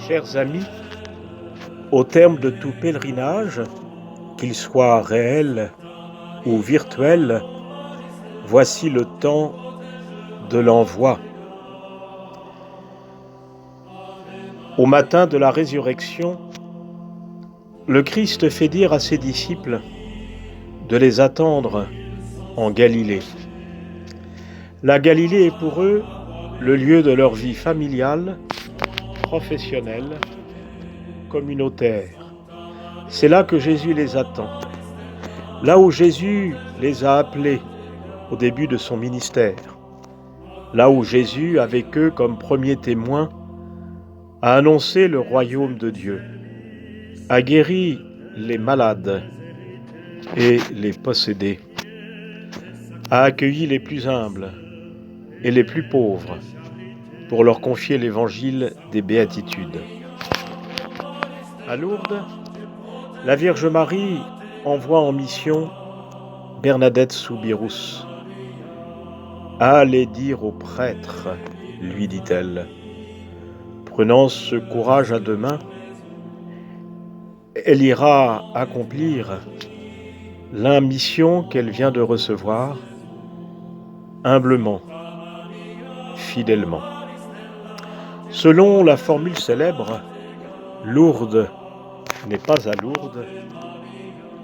Chers amis, au terme de tout pèlerinage, qu'il soit réel ou virtuel, voici le temps de l'envoi. Au matin de la résurrection, le Christ fait dire à ses disciples de les attendre en Galilée. La Galilée est pour eux le lieu de leur vie familiale, professionnelle, communautaire. C'est là que Jésus les attend. Là où Jésus les a appelés au début de son ministère. Là où Jésus, avec eux comme premier témoin, a annoncé le royaume de Dieu, a guéri les malades et les possédés, a accueilli les plus humbles et les plus pauvres pour leur confier l'évangile des béatitudes. À Lourdes, la Vierge Marie envoie en mission Bernadette Soubirous. « Allez dire aux prêtres, lui dit-elle. Prenant ce courage à deux mains, elle ira accomplir la mission qu'elle vient de recevoir, humblement, fidèlement. Selon la formule célèbre, Lourdes n'est pas à Lourdes,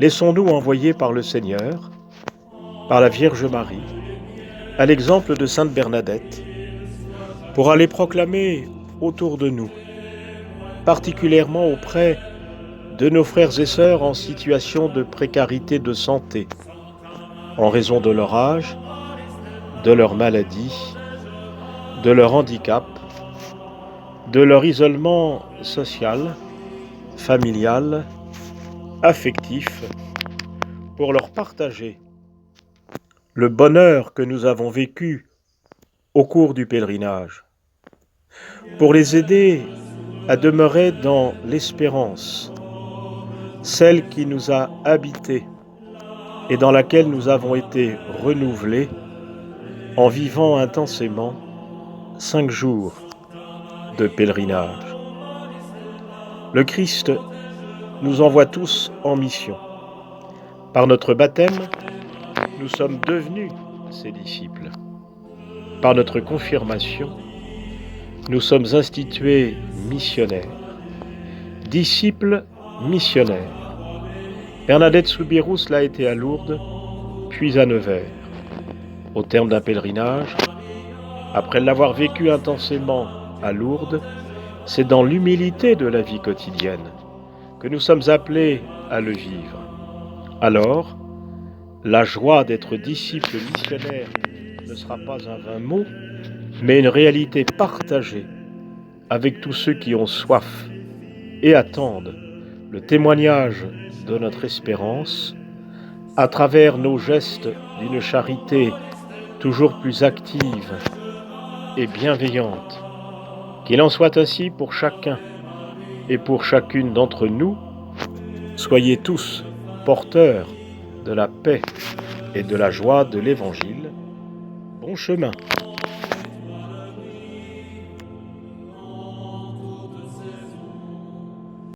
laissons-nous envoyer par le Seigneur, par la Vierge Marie, à l'exemple de Sainte Bernadette, pour aller proclamer autour de nous, particulièrement auprès de nos frères et sœurs en situation de précarité de santé, en raison de leur âge, de leur maladie, de leur handicap, de leur isolement social, familial, affectif, pour leur partager le bonheur que nous avons vécu au cours du pèlerinage, pour les aider à demeurer dans l'espérance, celle qui nous a habités et dans laquelle nous avons été renouvelés en vivant intensément 5 jours de pèlerinage. Le Christ nous envoie tous en mission. Par notre baptême, nous sommes devenus ses disciples. Par notre confirmation, nous sommes institués missionnaires, disciples missionnaires. Bernadette Soubirous l'a été à Lourdes, puis à Nevers. Au terme d'un pèlerinage, après l'avoir vécu intensément à Lourdes, c'est dans l'humilité de la vie quotidienne que nous sommes appelés à le vivre. Alors, la joie d'être disciple missionnaire ne sera pas un vain mot, mais une réalité partagée avec tous ceux qui ont soif et attendent le témoignage de notre espérance à travers nos gestes d'une charité toujours plus active et bienveillante. Qu'il en soit ainsi pour chacun et pour chacune d'entre nous. Soyez tous porteurs de la paix et de la joie de l'Évangile. Bon chemin.